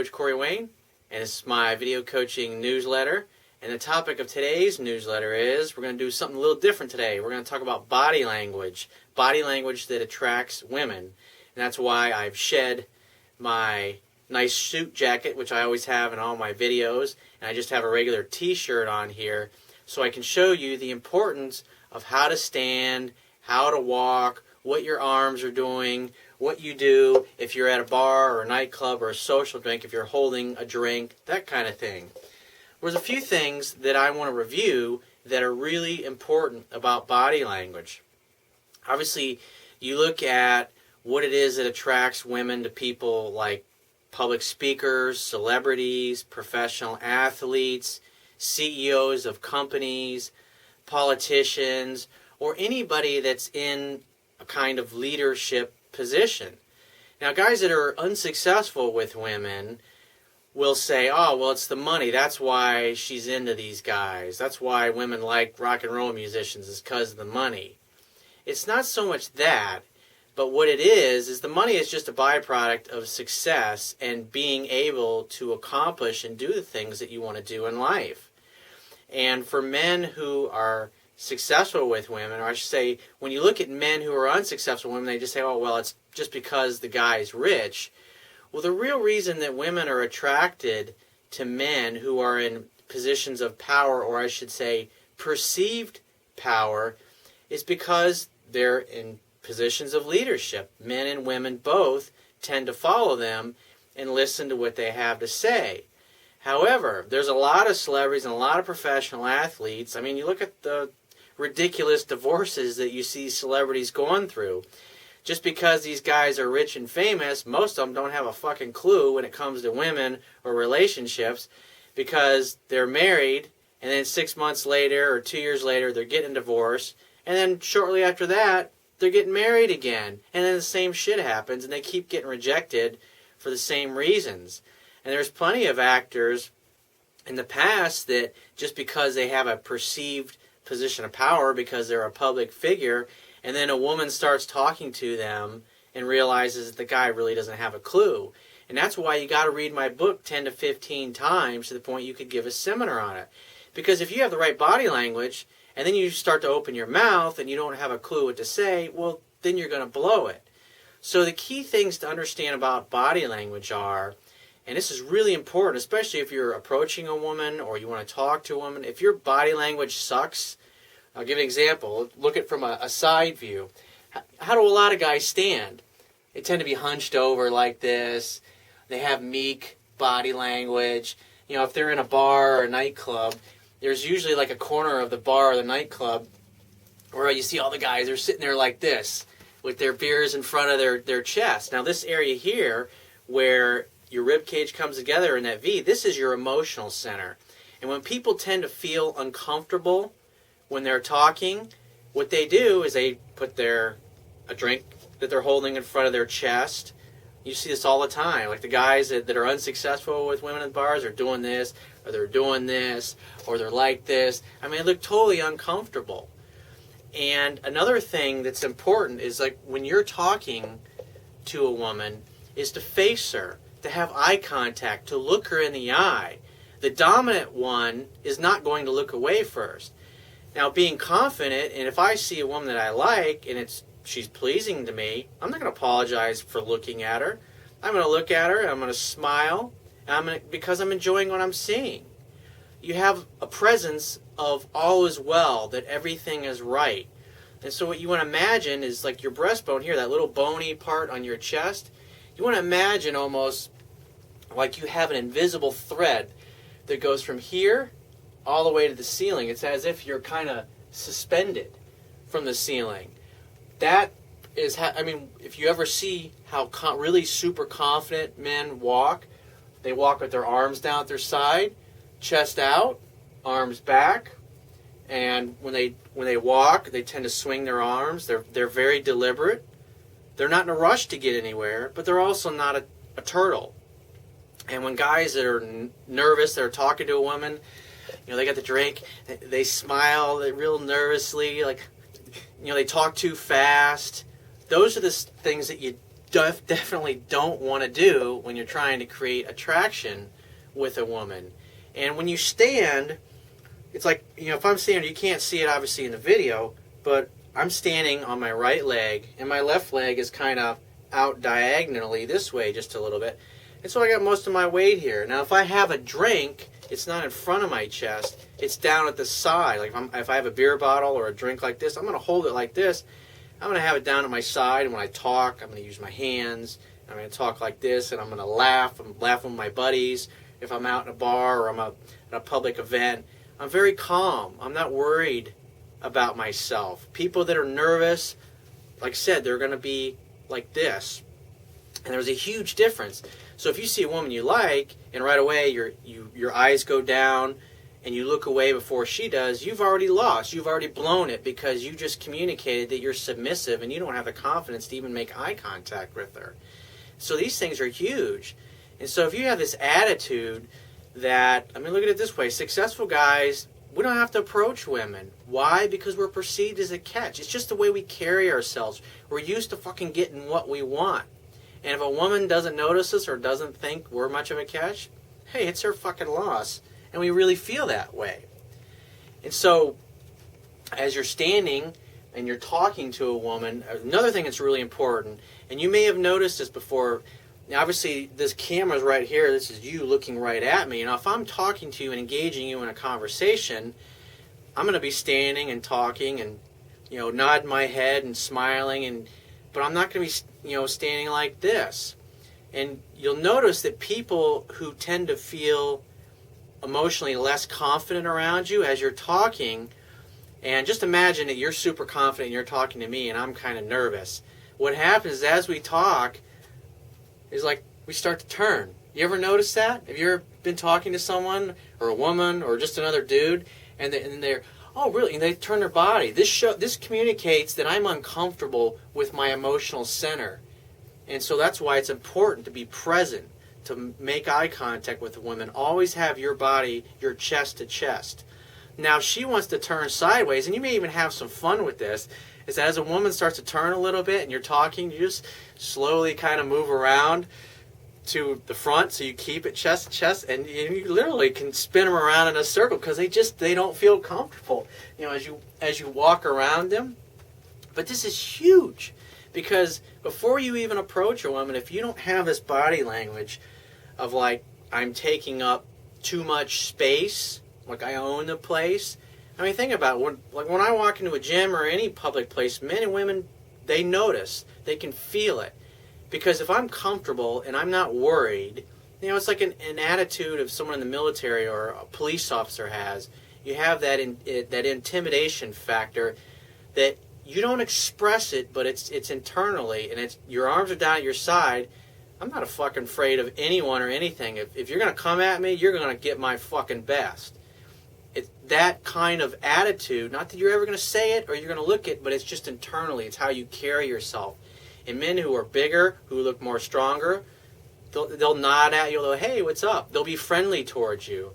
Coach Corey Wayne, and this is my video coaching newsletter. And the topic of today's newsletter is we're going to do something a little different today. We're going to talk about body language that attracts women. And that's why I've shed my nice suit jacket, which I always have in all my videos, and I just have a regular t-shirt on here so I can show you the importance of how to stand, how to walk, what your arms are doing, what you do if you're at a bar or a nightclub or a social drink, if you're holding a drink, that kind of thing. There's a few things that I want to review that are really important about body language. Obviously, you look at what it is that attracts women to people like public speakers, celebrities, professional athletes, CEOs of companies, politicians, or anybody that's in a kind of leadership position. Now, guys that are unsuccessful with women will say, oh, well, it's the money. That's why she's into these guys. That's why women like rock and roll musicians, is because of the money. It's not so much that, but what it is the money is just a byproduct of success and being able to accomplish and do the things that you want to do in life. And for men who are successful with women, or I should say, when you look at men who are unsuccessful with women, they just say, oh, well, it's just because the guy's rich. Well, the real reason that women are attracted to men who are in positions of power, or I should say perceived power, is because they're in positions of leadership. Men and women both tend to follow them and listen to what they have to say. However, there's a lot of celebrities and a lot of professional athletes. I mean, you look at the ridiculous divorces that you see celebrities going through. Just because these guys are rich and famous, most of them don't have a fucking clue when it comes to women or relationships, because they're married and then 6 months later or 2 years later they're getting divorced, and then shortly after that they're getting married again, and then the same shit happens and they keep getting rejected for the same reasons. And there's plenty of actors in the past that just because they have a perceived position of power because they're a public figure, and then a woman starts talking to them and realizes that the guy really doesn't have a clue. And that's why you got to read my book 10 to 15 times to the point you could give a seminar on it. Because if you have the right body language and then you start to open your mouth and you don't have a clue what to say, well, then you're going to blow it. So the key things to understand about body language are, and this is really important, especially if you're approaching a woman or you want to talk to a woman, if your body language sucks, I'll give an example. Look at it from a side view. How do a lot of guys stand? They tend to be hunched over like this. They have meek body language. You know, if they're in a bar or a nightclub, there's usually like a corner of the bar or the nightclub where you see all the guys, they're sitting there like this with their beers in front of their chest. Now this area here where your rib cage comes together in that V, this is your emotional center. And when people tend to feel uncomfortable when they're talking, what they do is they put a drink that they're holding in front of their chest. You see this all the time. Like the guys that are unsuccessful with women in bars are doing this, or they're doing this, or they're like this. I mean, they look totally uncomfortable. And another thing that's important is, like, when you're talking to a woman, is to face her, to have eye contact, to look her in the eye. The dominant one is not going to look away first. Now, being confident, and if I see a woman that I like and she's pleasing to me, I'm not going to apologize for looking at her. I'm going to look at her and I'm going to smile because I'm enjoying what I'm seeing. You have a presence of all is well, that everything is right. And so what you want to imagine is like your breastbone here, that little bony part on your chest. You want to imagine almost like you have an invisible thread that goes from here all the way to the ceiling. It's as if you're kind of suspended from the ceiling. That is how, I mean, if you ever see how really super confident men walk, they walk with their arms down at their side, chest out, arms back, and when they walk, they tend to swing their arms. They're very deliberate. They're not in a rush to get anywhere, but they're also not a turtle. And when guys that are nervous, they're talking to a woman, you know, they got the drink, they smile real nervously, like, you know, they talk too fast. Those are the things that you definitely don't want to do when you're trying to create attraction with a woman. And when you stand, it's like, if I'm standing, you can't see it obviously in the video, but I'm standing on my right leg, and my left leg is kind of out diagonally this way just a little bit. And so I got most of my weight here. Now, if I have a drink, it's not in front of my chest. It's down at the side. Like if I have a beer bottle or a drink like this, I'm going to hold it like this. I'm going to have it down at my side. And when I talk, I'm going to use my hands. I'm going to talk like this, and I'm going to laugh. I'm laughing with my buddies. If I'm out in a bar or I'm at a public event, I'm very calm. I'm not worried about myself. People that are nervous, like I said, they're going to be like this. And there's a huge difference. So if you see a woman you like, and right away your eyes go down, and you look away before she does, you've already lost. You've already blown it because you just communicated that you're submissive and you don't have the confidence to even make eye contact with her. So these things are huge. And so if you have this attitude that, look at it this way, successful guys, we don't have to approach women. Why? Because we're perceived as a catch. It's just the way we carry ourselves. We're used to fucking getting what we want. And if a woman doesn't notice us or doesn't think we're much of a catch, hey, it's her fucking loss. And we really feel that way. And so, as you're standing and you're talking to a woman, another thing that's really important, and you may have noticed this before, now obviously this camera's right here, this is you looking right at me. If I'm talking to you and engaging you in a conversation, I'm going to be standing and talking and, nodding my head and smiling, but I'm not going to be, standing like this. And you'll notice that people who tend to feel emotionally less confident around you as you're talking, and just imagine that you're super confident and you're talking to me and I'm kind of nervous. What happens is as we talk is like we start to turn. You ever notice that? Have you ever been talking to someone or a woman or just another dude and they're, oh really, and they turn their body. This communicates that I'm uncomfortable with my emotional center. And so that's why it's important to be present, to make eye contact with the women. Always have your body, your chest to chest. Now, she wants to turn sideways, and you may even have some fun with this, is that as a woman starts to turn a little bit and you're talking, you just slowly kind of move around to the front so you keep it chest to chest, and you literally can spin them around in a circle because they don't feel comfortable, as you walk around them. But this is huge because before you even approach a woman, if you don't have this body language of like, I'm taking up too much space, like I own the place. Think about it. When I walk into a gym or any public place, men and women, they notice. They can feel it. Because if I'm comfortable and I'm not worried, it's like an attitude of someone in the military or a police officer has. You have that intimidation factor that you don't express it, but it's internally, and your arms are down at your side. I'm not fucking afraid of anyone or anything. If you're going to come at me, you're going to get my fucking best. It's that kind of attitude, not that you're ever going to say it or you're going to look it, but it's just internally. It's how you carry yourself. And men who are bigger, who look more stronger, they'll nod at you. They'll, hey, what's up? They'll be friendly towards you.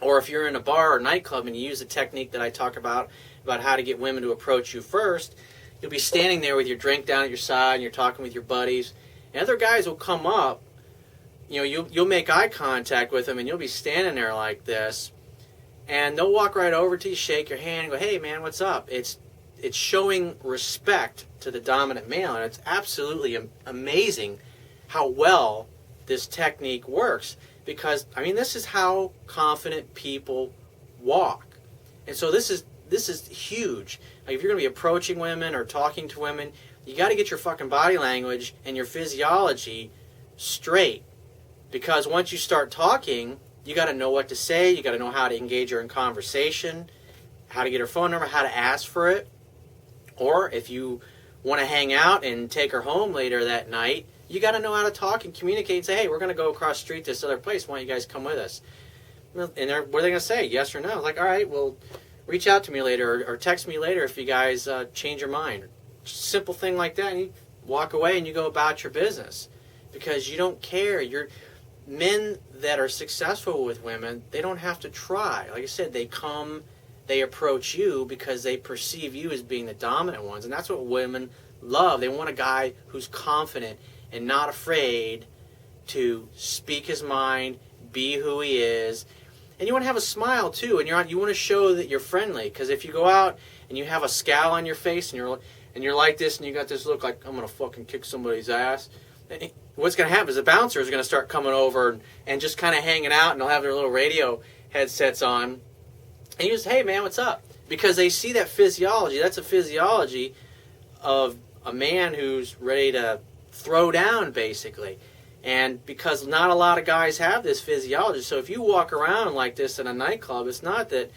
Or if you're in a bar or nightclub and you use the technique that I talk about how to get women to approach you first, you'll be standing there with your drink down at your side and you're talking with your buddies. And other guys will come up, you'll make eye contact with them and you'll be standing there like this, and they'll walk right over to you, shake your hand, and go, hey man, what's up? It's showing respect to the dominant male, and it's absolutely amazing how well this technique works, because this is how confident people walk. And so this is huge. Like if you're going to be approaching women or talking to women, you got to get your fucking body language and your physiology straight. Because once you start talking, you got to know what to say, you got to know how to engage her in conversation, how to get her phone number, how to ask for it. Or if you want to hang out and take her home later that night, you got to know how to talk and communicate and say, hey, we're going to go across the street to this other place. Why don't you guys come with us? And what are they going to say? Yes or no? Like, all right, well, reach out to me later or text me later if you guys change your mind. Simple thing like that, and you walk away and you go about your business because you don't care. Men that are successful with women, they don't have to try. Like I said, they approach you because they perceive you as being the dominant ones, and that's what women love. They want a guy who's confident and not afraid to speak his mind, be who he is. And you want to have a smile too, and you want to show that you're friendly, because if you go out and you have a scowl on your face and you're like this and you got this look like I'm going to fucking kick somebody's ass, what's going to happen is the bouncers are going to start coming over and just kind of hanging out, and they'll have their little radio headsets on, and you just, hey man, what's up? Because they see that physiology. That's a physiology of a man who's ready to throw down, basically. And because not a lot of guys have this physiology, so if you walk around like this in a nightclub, it's not that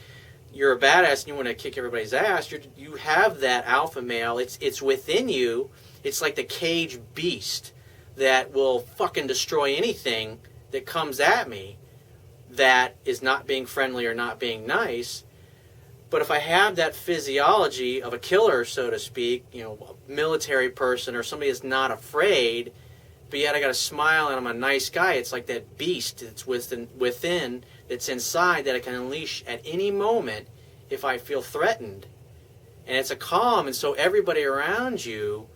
you're a badass and you want to kick everybody's ass. You have that alpha male. It's within you. It's like the cage beast that will fucking destroy anything that comes at me that is not being friendly or not being nice. But if I have that physiology of a killer, so to speak, a military person or somebody that's not afraid, but yet I got a smile and I'm a nice guy, it's like that beast that's within, that's inside, that I can unleash at any moment if I feel threatened. And it's a calm, and so everybody around you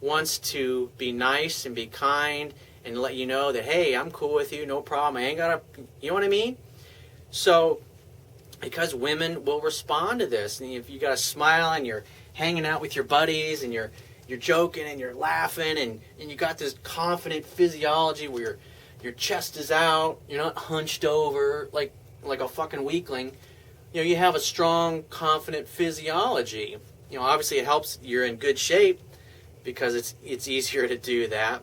wants to be nice and be kind and let you know that, hey, I'm cool with you, no problem, I ain't got to, you know what I mean? So, because women will respond to this, and if you got a smile and you're hanging out with your buddies and you're joking and you're laughing and you got this confident physiology where your chest is out, you're not hunched over like a fucking weakling, you have a strong, confident physiology. Obviously it helps you're in good shape because it's easier to do that.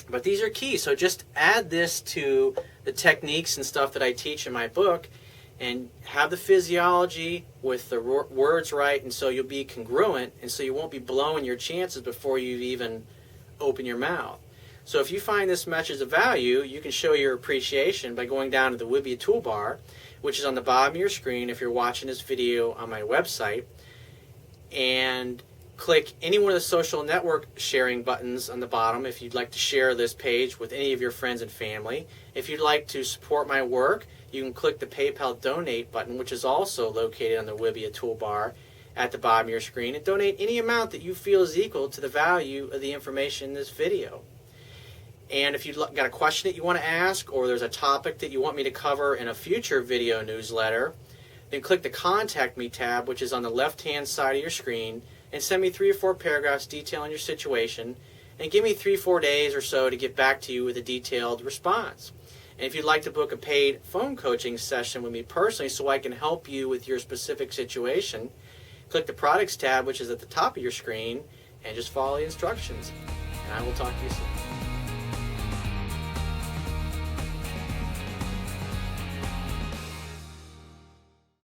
But these are key. So just add this to the techniques and stuff that I teach in my book, and have the physiology with the words right, and so you'll be congruent, and so you won't be blowing your chances before you even open your mouth. So if you find this message of value, you can show your appreciation by going down to the Wibbia toolbar, which is on the bottom of your screen if you're watching this video on my website, and click any one of the social network sharing buttons on the bottom if you'd like to share this page with any of your friends and family. If you'd like to support my work, you can click the PayPal donate button, which is also located on the Wibbia toolbar at the bottom of your screen, and donate any amount that you feel is equal to the value of the information in this video. And if you've got a question that you want to ask, or there's a topic that you want me to cover in a future video newsletter, then click the Contact Me tab, which is on the left-hand side of your screen, and send me 3 or 4 paragraphs detailing your situation, and give me 3 or 4 days or so to get back to you with a detailed response. And if you'd like to book a paid phone coaching session with me personally so I can help you with your specific situation, click the Products tab, which is at the top of your screen, and just follow the instructions. And I will talk to you soon.